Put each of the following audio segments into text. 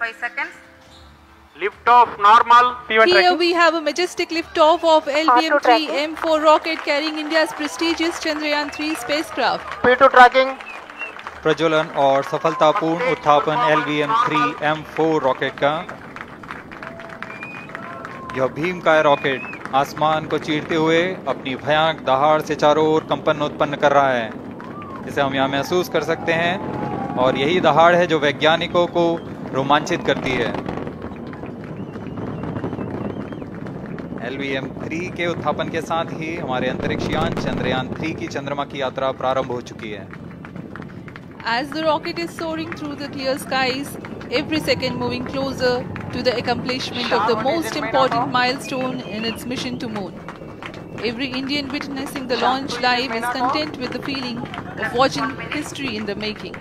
5 seconds. Lift off normal. Here we have a majestic lift-off of LVM-3 M4 rocket carrying India's prestigious Chandrayaan-3 spacecraft. P2 tracking. प्रज्वलन और सफलतापूर्ण उत्थापन LVM-3 M4 rocket का। यह भीमकाय rocket आसमान को चीरते हुए अपनी भयानक दहाड़ से चारों ओर कंपन उत्पन्न कर रहा है, जिसे हम यहाँ महसूस कर सकते हैं, और यही दहाड़ है जो वैज्ञानिकों को रोमांचित करती है। LVM-3 के उत्थापन के साथ ही हमारे अंतरिक्ष यान चंद्रयान-3 की चंद्रमा की यात्रा प्रारंभ हो चुकी है। As the rocket is soaring through the clear skies, every second moving closer to the accomplishment of the most important milestone in its mission to moon. Every Indian witnessing the launch live is content with the feeling of watching history in the making.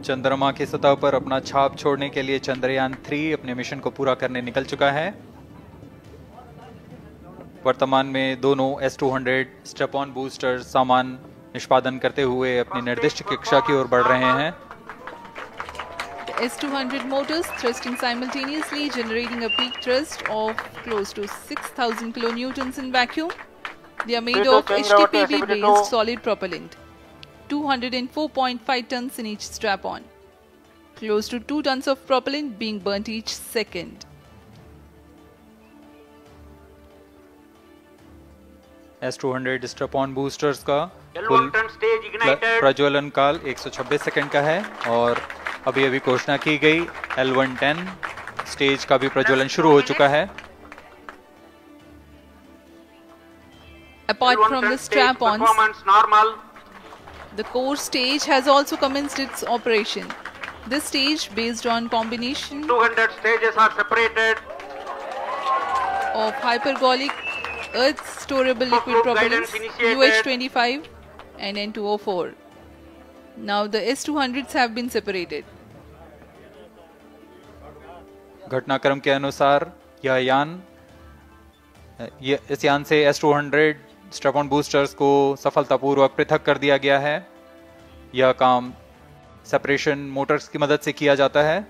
चंद्रमा की सतह पर अपना छाप छोड़ने के लिए चंद्रयान-3 अपने मिशन को पूरा करने निकल चुका है। वर्तमान में दोनों S-200 स्टेप-ऑन बूस्टर सामान निष्पादन करते हुए अपनी निर्दिष्ट कक्षा की ओर बढ़ रहे हैं। The S-200 motors thrusting simultaneously, generating a peak thrust of close to 6,000 kilonewtons in vacuum. They are made of HTPB-based solid propellant. 204.5 tons in each strap-on. Close to 2 tons of propellant being burnt each second. S-200 step-on boosters का कुल प्रज्वलन काल 126 second का है, और अभी अभी घोषणा की गई L110 स्टेज का भी प्रज्वलन शुरू हो चुका है। Apart from the strap-ons, the core stage has also commenced its operation. This stage, based on combination 200 stages are separated of hypergolic Earth storable liquid propellants UH-25 and N2O4. Now the S-200s have been separated. घटनाक्रम के अनुसार इस यान से S-200 step-on boosters को सफलतापूर्वक पृथक कर दिया गया है। यह काम सेपरेशन मोटर्स की मदद से किया जाता है।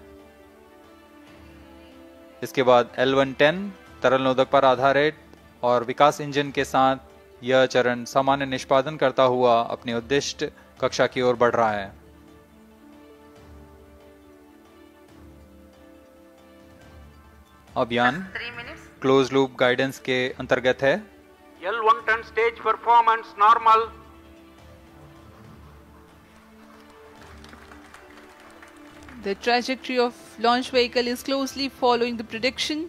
इसके बाद L110 तरल नोदक पर आधारित और विकास इंजन के साथ यह चरण सामान्य निष्पादन करता हुआ अपनी उद्दिष्ट कक्षा की ओर बढ़ रहा है। अब यान क्लोज लूप गाइडेंस के अंतर्गत है। L110 stage performance normal. The trajectory of launch vehicle is closely following the prediction.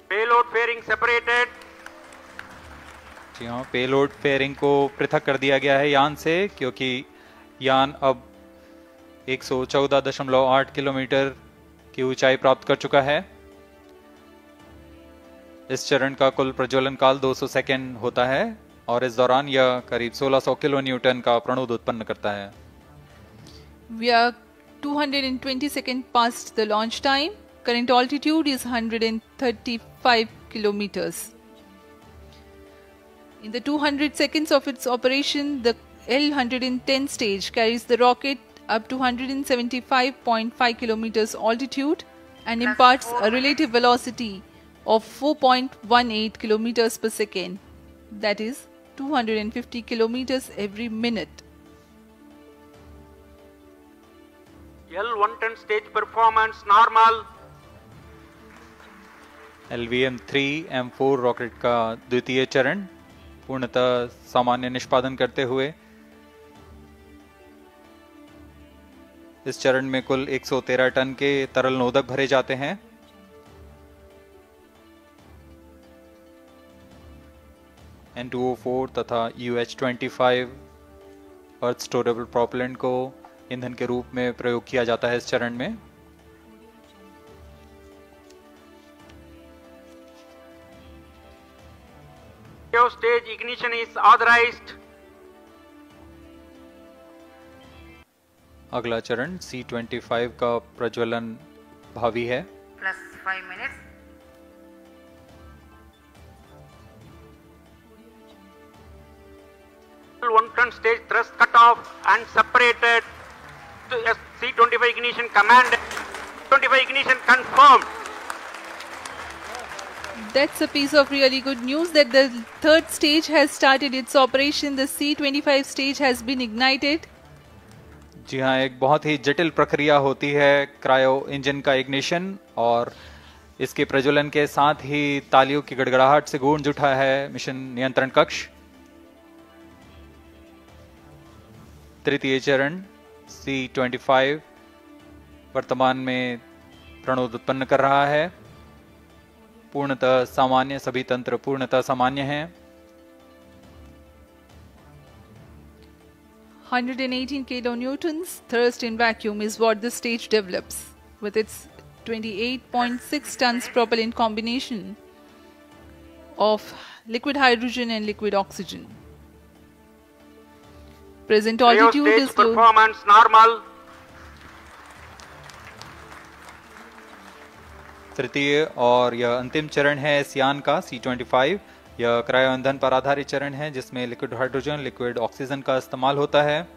Payload fairing separated. जी हाँ, पेलोड फेयरिंग को पृथक कर दिया गया है यान से, क्योंकि यान अब 114.8 किलोमीटर की ऊंचाई प्राप्त कर चुका है। इस चरण का कुल प्रज्वलन काल 200 सेकेंड होता है, और इस दौरान यह करीब 1600 किलो न्यूटन का प्रणोद उत्पन्न करता है। We are 220 seconds past the launch time. Current altitude is 135 kilometers. In the 200 seconds of its operation, the L110 stage carries the rocket up to 175.5 kilometers altitude and imparts a relative velocity of 4.18 kilometers per second, that is 250 kilometers every minute. L110 stage performance normal. LVM-3 M4 rocket का द्वितीय चरण पूर्णतः सामान्य निष्पादन करते हुए इस चरण में कुल 113 टन के तरल नोदक भरे जाते हैं। N2O4 तथा UH-25 अर्थ स्टोरेबल प्रोपेलेंट को ईंधन के रूप में प्रयोग किया जाता है इस चरण में। Stage ignition is authorized. अगला चरण C-25 का प्रज्वलन भावी है। Plus 5 minutes. L1 turn stage thrust cut off and separated. C25 ignition command. 25 ignition confirmed. That's a piece of really good news that the third stage has started its operation. The C25 stage has been ignited. जी हाँ, एक बहुत ही जटिल प्रक्रिया होती है cryo engine का ignition, और इसके प्रज्वलन के साथ ही तालियों की गड़गड़ाहट से गूंज उठा है मिशन नियंत्रण कक्ष। तृतीय चरण C25 वर्तमान में प्रणोद उत्पन्न कर रहा है। पूर्णतः सामान्य, सभी तंत्र पूर्णतः सामान्य हैं। 118 kilonewtons thrust in vacuum is what the stage develops with its 28.6 tons propellant combination of liquid hydrogen and liquid oxygen. Present altitude is low. Performance normal. तृतीय और यह अंतिम चरण है इस यान का C25। यह क्रायो ईंधन पर आधारित चरण है जिसमें लिक्विड हाइड्रोजन, लिक्विड ऑक्सीजन का इस्तेमाल होता है।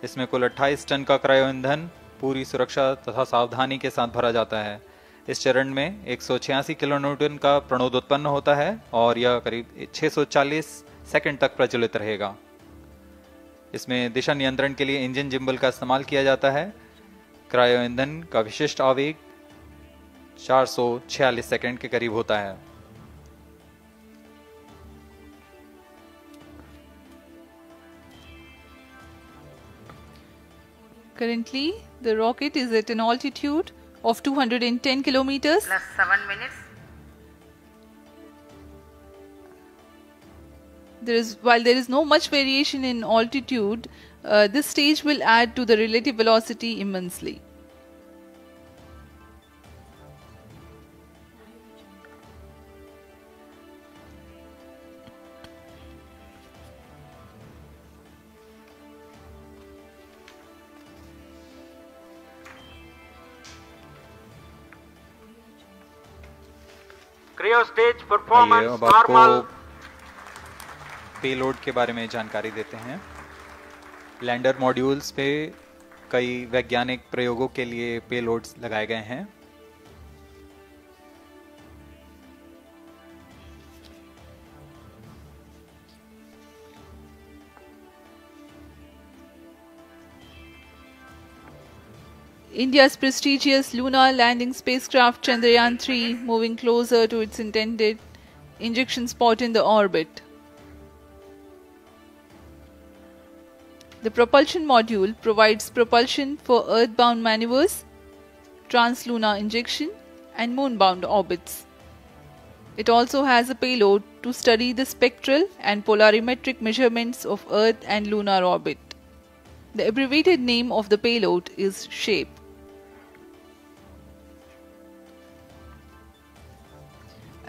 इसमें कुल 28 टन का क्रायो ईंधन पूरी सुरक्षा तथा सावधानी के साथ भरा जाता है। इस चरण में 186 किलोन्यूटन का प्रणोद उत्पन्न होता है और यह करीब 640 सेकंड तक प्रज्वलित रहेगा। इसमें दिशा नियंत्रण के लिए इंजन जिम्बल का इस्तेमाल किया जाता है। क्रायो ईंधन का विशिष्ट आवेग 446 सेकंड के करीब होता है। Currently, the rocket is at an altitude of 210 kilometers. Plus 7 minutes. While there is no much variation in altitude, this stage will add to the relative velocity immensely. Cryo stage आइए performance अब आपको normal. Payload के बारे में जानकारी देते हैं। Lander modules पे कई वैज्ञानिक प्रयोगों के लिए पेलोड्स लगाए गए हैं। India's prestigious lunar landing spacecraft Chandrayaan-3 moving closer to its intended injection spot in the orbit. The propulsion module provides propulsion for earthbound maneuvers, translunar injection, and moonbound orbits. It also has a payload to study the spectral and polarimetric measurements of Earth and lunar orbit. The abbreviated name of the payload is SHAPE.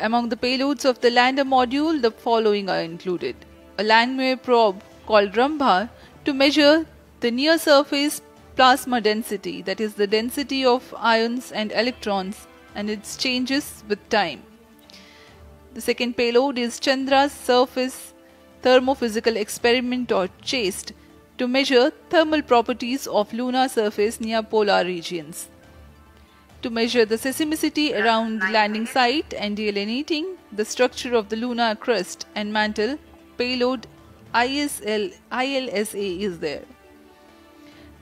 Among the payloads of the lander module, the following are included. A landwehr probe called Rambha to measure the near-surface plasma density, that is the density of ions and electrons, and its changes with time. The second payload is Chandra's Surface Thermophysical Experiment or CHASTE to measure thermal properties of lunar surface near polar regions. To measure the seismicity around the landing site and delineating the structure of the lunar crust and mantle, payload ILSA is there.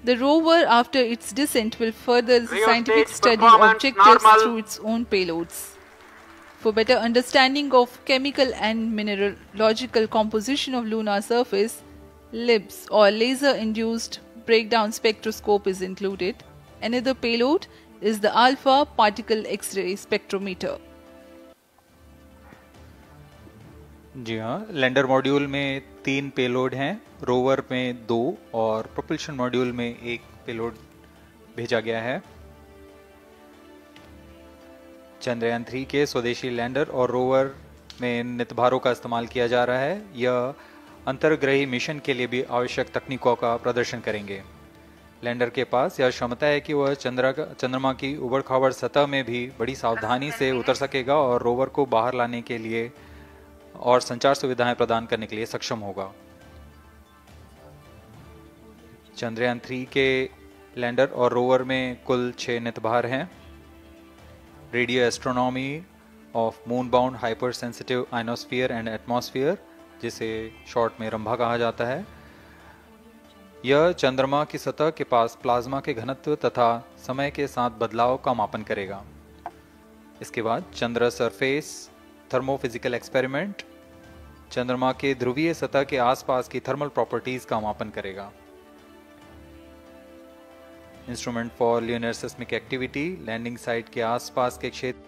The rover, after its descent, will further the scientific study objectives through its own payloads. For better understanding of chemical and mineralogical composition of lunar surface, LIBS or laser-induced breakdown spectroscope is included. Another payload is the alpha particle X-ray spectrometer. जी हाँ, lander module में 3 payload हैं, rover में 2 और propulsion module में 1 payload भेजा गया है। चंद्रयान 3 के स्वदेशी लैंडर और रोवर में नितभारों का इस्तेमाल किया जा रहा है। यह अंतर्ग्रही मिशन के लिए भी आवश्यक तकनीकों का प्रदर्शन करेंगे। लैंडर के पास यह क्षमता है कि वह चंद्रमा की उबड़-खाबड़ सतह में भी बड़ी सावधानी से उतर सकेगा और रोवर को बाहर लाने के लिए और संचार सुविधाएं प्रदान करने के लिए सक्षम होगा। चंद्रयान 3 के लैंडर और रोवर में कुल 6 नितभार हैं। Radio astronomy of moon bound hyper sensitive ionosphere and atmosphere, जिसे शॉर्ट में रंभा कहा जाता है, यह चंद्रमा की सतह के पास प्लाज्मा के घनत्व तथा समय के साथ बदलाव का मापन करेगा। इसके बाद चंद्र सरफेस थर्मोफिजिकल एक्सपेरिमेंट चंद्रमा के ध्रुवीय सतह के आसपास की थर्मल प्रॉपर्टीज का मापन करेगा। Instrument for lunar seismic activity landing site के आसपास के क्षेत्र